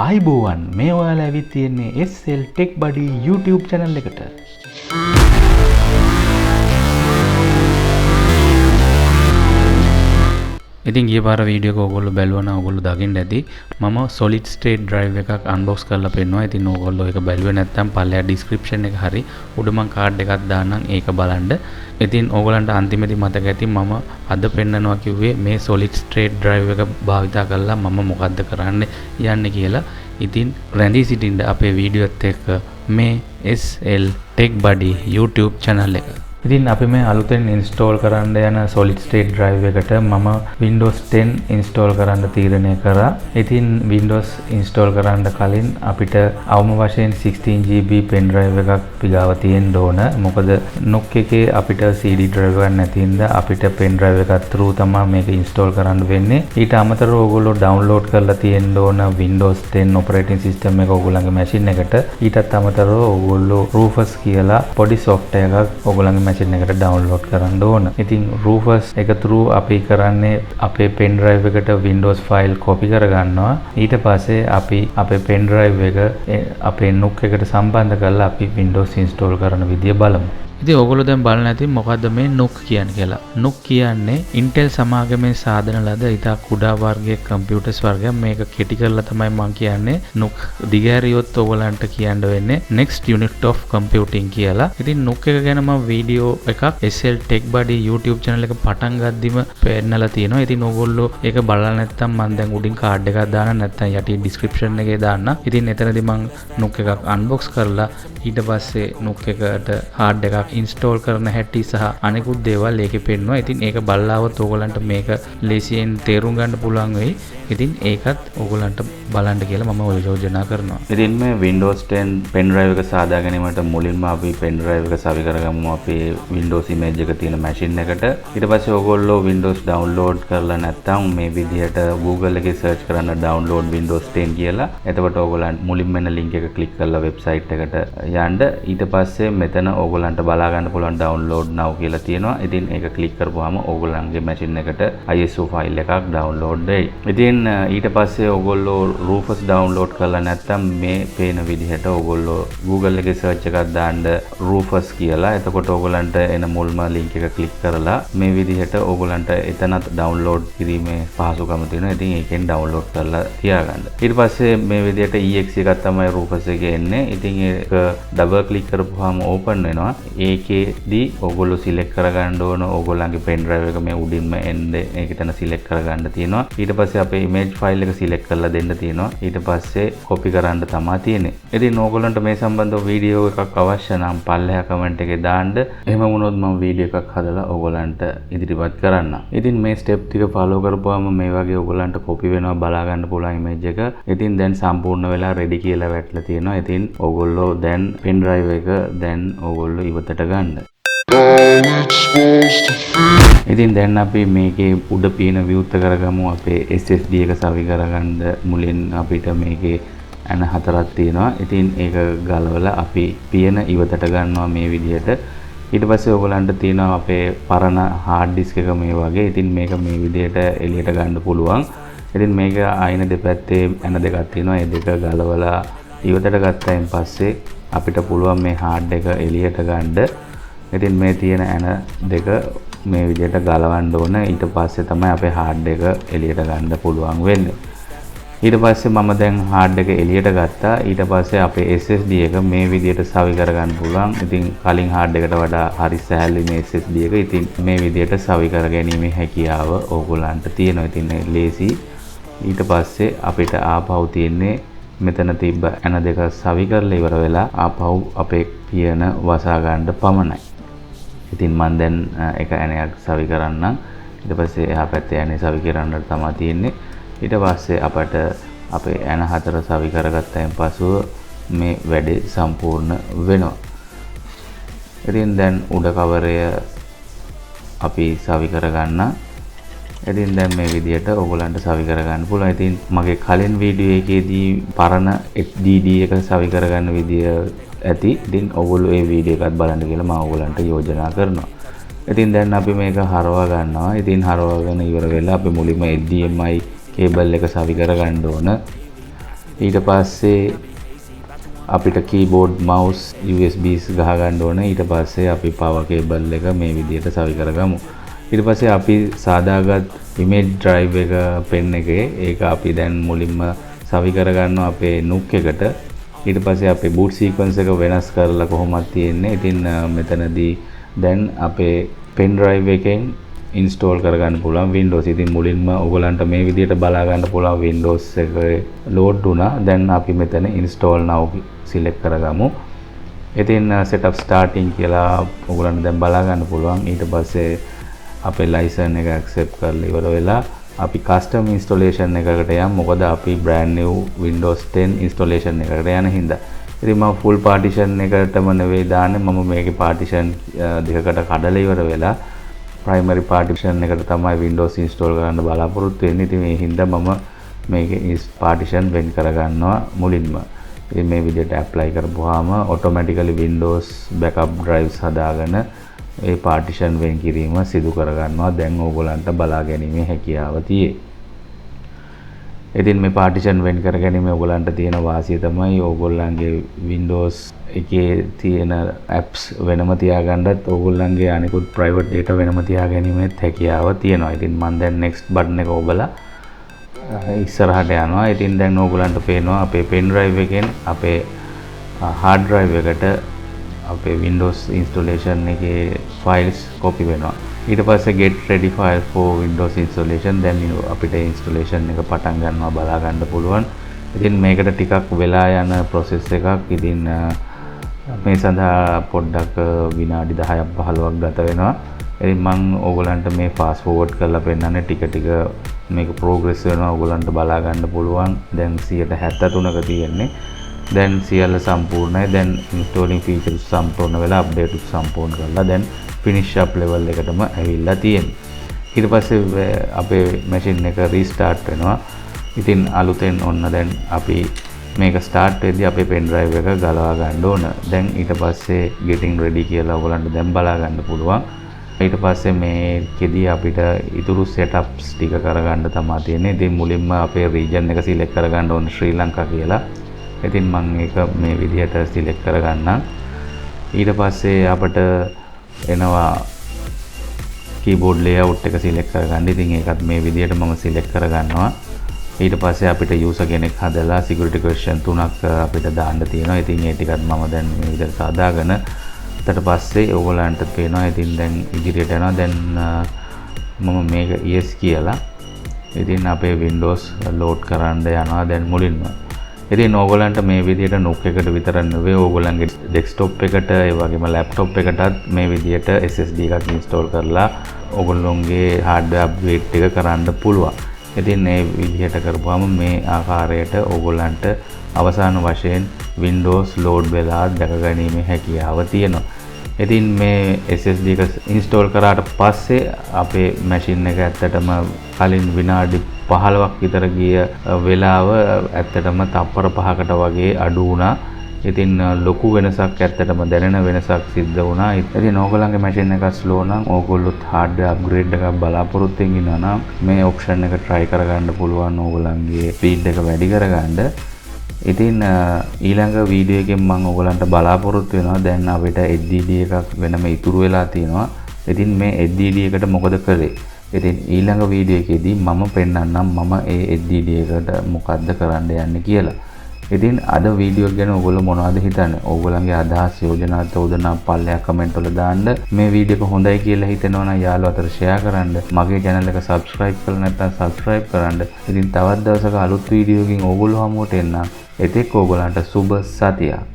ආයිබෝවන් මේ ඔයාලා ඇවිත් තියෙන්නේ sltechbuddy YouTube channel එකට. ඉතින් ගිය පාර වීඩියෝ එක ඔයගොල්ලෝ බැලුවා නම් ඔයගොල්ලෝ දකින්න ඇති මම solid state drive එකක් unbox කරලා පෙන්නනවා. ඉතින් ඔයගොල්ලෝ ඒක බැලුවේ නැත්නම් පල්ලෙහා description එක හරි උඩ මම card එකක් දාන්නම් ඒක බලන්න. ඉතින් ඕගොල්ලන්ට අන්තිමේදී මතක ඇති මම අද පෙන්නනවා කිව්වේ මේ solid state drive එක භාවිතා කරලා මම මොකද්ද කරන්න යන්නේ කියලා. ඉතින් රැඳී සිටින්න අපේ වීඩියෝත් එක්ක මේ sltechbuddy YouTube channel එක. ඉතින් අපි මේ අලුතෙන් install කරන්න යන solid state drive එකට මම Windows 10 install කරන්න තීරණය කරා. ඉතින් Windows install කරන්න කලින් අපිට අවම වශයෙන් 16GB pen drive එකක් පිගාව තියෙන්න ඕන. මොකද NUC එකේ අපිට CD drive එකක් නැති හින්දා අපිට pen drive එකක් through තමයි මේක install කරන්න වෙන්නේ. ඊට අමතරව ඔයගොල්ලෝ download කරලා තියෙන්න ඕන Windows 10 operating system එක ඔයගොල්ලන්ගේ machine එකට. ඊටත් අමතරව ඔයගොල්ලෝ Rufus කියලා පොඩි software එකක් ඔයගොල්ලන්ගේ එකට ඩවුන්ලෝඩ් කරන්න ඕන. ඉතින් Rufus එක through අපි කරන්නේ අපේ pen drive එකට Windows file copy කරගන්නවා. ඊට පස්සේ අපි අපේ pen drive එක අපේ NUC එකට සම්බන්ධ කරලා අපි Windows install කරන විදිය බලමු. ඉතින් ඔයගොල්ලෝ දැන් බලන්න ඇති මොකද්ද මේ NUC කියන්නේ කියලා. NUC කියන්නේ Intel සමාගමේ සාධන ලද ඉතා කුඩා වර්ගයේ කම්පියුටර්ස් වර්ගයක්. මේක කෙටි කරලා තමයි මම කියන්නේ NUC දිගහැරියොත් ඔයගොල්ලන්ට කියන්න වෙන්නේ next unit of computing කියලා. ඉතින් NUC එක ගැන මම වීඩියෝ එකක් sltechbuddy YouTube channel එක පටන් ගද්දිම පෙන්නලා තියෙනවා. ඉතින් ඔයගොල්ලෝ ඒක බලලා නැත්නම් මම දැන් උඩින් card එකක් දාන්න නැත්නම් යටි description එකේ දාන්න. ඉතින් එතනදී මම NUC එකක් unbox කරලා ඊට පස්සේ NUC එකට hard එකක් install කරන හැටි සහ අනෙකුත් දේවල් ඒකේ පෙන්වනවා. ඉතින් ඒක බලලාවත් ඕගලන්ට මේක ලේසියෙන් තේරුම් ගන්න පුළුවන් වෙයි. ඉතින් ඒකත් ඕගලන්ට බලන්න කියලා මම යෝජනා කරනවා. ඉතින් මේ Windows 10 pen drive එක සාදා ගැනීමට මුලින්ම අපි pen drive එක සවි කරගමු අපේ Windows image එක තියෙන machine එකට. ඊට පස්සේ ඕගොල්ලෝ Windows download කරලා නැත්නම් මේ විදිහට Google එකේ search කරන්න download Windows 10 කියලා. එතකොට ඕගලන්ට මුලින්ම එන link එක click කරලා website එකට යන්න. ඊට පස්සේ මෙතන ඕගලන්ට බලා ගන්න පුළුවන් download now කියලා තියෙනවා. ඉතින් ඒක click කරපුවාම ඕගොල්ලන්ගේ machine එකට ISO file එකක් download වෙයි. ඉතින් ඊට පස්සේ ඕගොල්ලෝ Rufus download කරලා නැත්නම් මේ පේන විදිහට ඕගොල්ලෝ Google එකේ search එකක් දාන්න Rufus කියලා. එතකොට ඕගොල්ලන්ට එන මුල්ම link එක click කරලා මේ විදිහට ඕගොල්ලන්ට එතනත් download කිරීමේ පහසුකම තියෙනවා. ඉතින් ඒකෙන් download කරලා තියාගන්න. ඊට පස්සේ මේ විදිහට exe එකක් තමයි Rufus එකේ එන්නේ. ඉතින් ඒක double click කරපුවාම open වෙනවා. ඒකේදී ඕගොල්ලෝ select කරගන්න ඕන ඕගොල්ලන්ගේ pen drive එක මේ උඩින්ම එන්නේ. ඒක එතන select කරගන්න තියෙනවා. ඊට පස්සේ අපේ image file එක select කරලා දෙන්න තියෙනවා. ඊට පස්සේ copy කරන්න තමයි තියෙන්නේ. ඉතින් ඕගොල්ලන්ට මේ සම්බන්ධව වීඩියෝ එකක් අවශ්‍ය නම් පල්ලෙහා comment එකේ දාන්න. එහෙම වුණොත් මම වීඩියෝ එකක් හදලා ඕගොල්ලන්ට ඉදිරිපත් කරන්නම්. ඉතින් මේ step ටික follow කරපුවාම මේ වගේ ඕගොල්ලන්ට copy වෙනවා බලා ගන්න පුළුවන් image එක. ඉතින් දැන් සම්පූර්ණ වෙලා ready කියලා වැටලා තියෙනවා. ඉතින් ඕගොල්ලෝ දැන් pen drive එක දැන් ඕගොල්ලෝ ඉවතට ගන්න. ඉතින් දැන් අපි මේකේ උඩ පේන විවුර්ත කරගමු. අපේ SSD එක සවි කරගන්න මුලින් අපිට මේකේ ඇන හතරක් තියෙනවා. ඉතින් ඒක ගලවලා අපි පියන ඉවතට ගන්නවා මේ විදිහට. ඊට පස්සේ ඔයගලන්ට තියෙනවා අපේ පරණ hard disk එක මේ වගේ. ඉතින් මේක මේ විදිහට එළියට ගන්න පුළුවන්. ඉතින් මේක ආයන දෙපැත්තේ ඇන දෙකක් තියෙනවා. ඒ දෙක ගලවලා ඉවතට ගත්තයින් පස්සේ අපිට පුළුවන් මේ hard එක එළියට ගන්න. ඉතින් මේ තියෙන ඇන දෙක මේ විදිහට ගලවන්න ඕන. ඊට පස්සේ තමයි අපේ hard එක එළියට ගන්න පුළුවන් වෙන්නේ. ඊට පස්සේ මම දැන් hard එක එළියට ගත්තා. ඊට පස්සේ අපේ SSD එක මේ විදිහට සවි කරගන්න පුළුවන්. ඉතින් කලින් hard එකට වඩා හරි සැහැල්ලුයි මේ SSD එක. ඉතින් මේ විදිහට සවි කර ගැනීමේ හැකියාව ඕගොල්ලන්ට තියෙනවා. ඉතින් ලේසි. ඊට පස්සේ අපිට ආපහු තියෙන්නේ මෙතන තිබ්බ ඇන දෙක සවි කරලා ඉවර වෙලා ආපහු අපේ පියන වසා ගන්න පමණයි. ඉතින් මම දැන් එක ඇණයක් සවි කරන්නම්. ඊට පස්සේ එහා පැත්තේ ඇණේ සවි කරන්න තමයි තියෙන්නේ. ඊට පස්සේ අපට අපේ ඇණ හතර සවි කරගත්තයින් පසුව මේ වැඩේ සම්පූර්ණ වෙනවා. ඉතින් දැන් උඩ කවරය අපි සවි කරගන්න. ඉතින් දැන් මේ විදිහට ඕගොල්ලන්ට සවි කරගන්න පුළුවන්. ඉතින් මගේ කලින් වීඩියෝ එකේදී පරණ HDD එක සවි කරගන්න විදිය ඇති. ඉතින් ඔයගොල්ලෝ ඒ වීඩියෝ එකත් බලන්න කියලා මම ඔයගොල්ලන්ට යෝජනා කරනවා. ඉතින් දැන් අපි මේක හරවා ගන්නවා. ඉතින් හරවාගෙන ඉවර වෙලා අපි මුලින්ම HDMI කේබල් එක සවි කරගන්න ඕන. ඊට පස්සේ අපිට keyboard mouse USBs ගහ ගන්න ඕන. ඊට පස්සේ අපි power cable එක මේ විදිහට සවි කරගමු. ඊට පස්සේ අපි සාදාගත් image drive එක pen එකේ ඒක අපි දැන් මුලින්ම සවි කරගන්නවා අපේ NUC එකට. ඊට පස්සේ අපේ boot sequence එක වෙනස් කරලා කොහොමද තියෙන්නේ. ඉතින් මෙතනදී දැන් අපේ pen drive එකෙන් install කරගන්න පුළුවන් Windows. ඉතින් මුලින්ම ඔයගලන්ට මේ විදිහට බලා ගන්න පුළුවන් Windows එක load වුණා. දැන් අපි මෙතන install now select කරගමු. ඉතින් setup starting කියලා ඔයගලන්ට දැන් බලා ගන්න පුළුවන්. ඊට පස්සේ අපේ license එක accept කරලා ඉවර වෙලා අපි custom installation එකකට යමු. මොකද අපි brand new Windows 10 installation එකකට යන හින්දා. ඉතින් මම full partition එකටම නෙවෙයි දාන්නේ. මම මේකේ partition දෙකකට කඩලා ඉවර වෙලා primary partition එකට තමයි Windows install කරන්න බලාපොරොත්තු වෙන්නේ. ඉතින් මේ හින්දා මම මේකේ partition වෙන් කරගන්නවා මුලින්ම. ඉතින් මේ විදිහට apply කරපුවාම automatically Windows backup drives හදාගෙන ඒ partition වෙන් කිරීම සිදු කරගන්නවා. දැන් ඕගොල්ලන්ට බලා ගැනීමේ හැකියාව තියෙයි. ඉතින් මේ partition වෙන් කර ගැනීම ඕගොල්ලන්ට තියෙන වාසිය තමයි ඕගොල්ලන්ගේ Windows එකේ තියෙන apps වෙනම තියාගන්නත් ඕගොල්ලන්ගේ අනිකුත් private data වෙනම තියාගැනීමේ හැකියාව තියෙනවා. ඉතින් මම දැන් next button එක ඔබලා ඉස්සරහට යනවා. ඉතින් දැන් ඕගොල්ලන්ට පේනවා අපේ pen drive එකෙන් අපේ hard drive එකට අපේ Windows installation එකේ files copy වෙනවා. ඊට පස්සේ get ready file for Windows installation. දැන් අපිට installation එක පටන් ගන්නවා බලා ගන්න පුළුවන්. ඉතින් මේකට ටිකක් වෙලා යන process එකක්. ඉතින් මේ සඳහා පොඩ්ඩක් විනාඩි 10ක් 15ක් ගත වෙනවා. ඉතින් මම ඕගොල්ලන්ට මේ fast forward කරලා පෙන්නන්නේ ටික ටික මේක progress වෙනවා ඕගොල්ලන්ට බලා ගන්න පුළුවන්. දැන් 73ක තියෙන්නේ. දැන් සියල්ල සම්පූර්ණයි. දැන් installing features සම්පූර්ණ වෙලා update සම්පූර්ණ කරලා දැන් finish up level එකටම ඇවිල්ලා තියෙනවා. ඊට පස්සේ අපේ machine එක restart වෙනවා. ඉතින් අලුතෙන් ඔන්න දැන් අපි මේක start වෙද්දී අපේ pen drive එක ගලවා ගන්න ඕන. දැන් ඊට පස්සේ getting ready කියලා ඔයගලන්ට දැන් බලා ගන්න පුළුවන්. ඊට පස්සේ මේකෙදී අපිට ඉතුරු setups ටික කරගන්න තමයි තියෙන්නේ. ඉතින් මුලින්ම අපේ region එක select කරගන්න ඕන ශ්‍රී ලංකා කියලා. ඉතින් මම ඒක මේ විදිහට select කරගන්නම්. ඊට පස්සේ අපිට එනවා keyboard layout එක select කරගන්න. ඉතින් ඒකත් මේ විදිහට මම select කරගන්නවා. ඊට පස්සේ අපිට user කෙනෙක් හදලා security question 3ක් අපිට දාන්න තියෙනවා. ඉතින් ඒ ටිකත් මම දැන් මේ විදිහට සාදාගෙන ඊට පස්සේ ඕගොල්ලන්ට පේනවා. ඉතින් දැන් ඉදිරියට යනවා. දැන් මම මේක yes කියලා. ඉතින් අපේ Windows load කරන්න යනවා දැන් මුලින්ම. ඉතින් ඕගොල්ලන්ට මේ විදිහට NUC එකට විතර නෙවෙයි ඕගොල්ලන්ගේ desktop එකට ඒ වගේම laptop එකටත් මේ විදිහට SSD එකක් install කරලා ඕගොල්ලෝගේ hardware upgrade එක කරන්න පුළුවන්. ඉතින් මේ විදිහට කරපුවාම මේ ආකාරයට ඕගොල්ලන්ට අවසාන වශයෙන් Windows load වෙලා දැක ගැනීමේ හැකියාව තියෙනවා. ඉතින් මේ SSD එක install කරාට පස්සේ අපේ machine එක ඇත්තටම කලින් විනාඩි 15ක් විතර ගිය වෙලාව ඇත්තටම තප්පර 5කට වගේ අඩු වුණා. ඉතින් ලොකු වෙනසක් ඇත්තටම දැනෙන වෙනසක් සිද්ධ වුණා. ඉතින් ඕගොල්ලන්ගේ machine එක slow නම් ඕගොල්ලොත් hardware upgrade එකක් බලාපොරොත්තු වෙන නම් මේ option එක try කරගන්න පුළුවන් ඕගොල්ලන්ගේ speed එක වැඩි කරගන්න. ඉතින් ඊළඟ වීඩියෝ එකෙන් මම ඕගොල්ලන්ට බලාපොරොත්තු වෙනවා දැන් අපිට SSD එකක් වෙනම ඉතුරු වෙලා තියෙනවා. ඉතින් මේ SSD එකට මොකද කළේ? ඉතින් ඊළඟ වීඩියෝ එකේදී මම පෙන්නන්නම් මම ඒ SSD එකට මොකද්ද කරන්න යන්නේ කියලා. ඉතින් අද වීඩියෝ ගැන ඔයගොල්ලෝ මොනවද හිතන්නේ? ඕගොල්ලන්ගේ අදහස් යෝජනා චෝදනා පල්ලෙහා කමෙන්ට් වල දාන්න. මේ වීඩියෝ එක හොඳයි කියලා හිතෙනවා නම් යාළුවෝ අතර ෂෙයා කරන්න. මගේ channel එක subscribe කරලා නැත්නම් subscribe කරන්න. ඉතින් තවත් දවසක අලුත් වීඩියෝ එකකින් ඕගොල්ලෝ හමුවට එන්නම්. එතෙක් ඕගොල්ලන්ට සුබ සතියක්.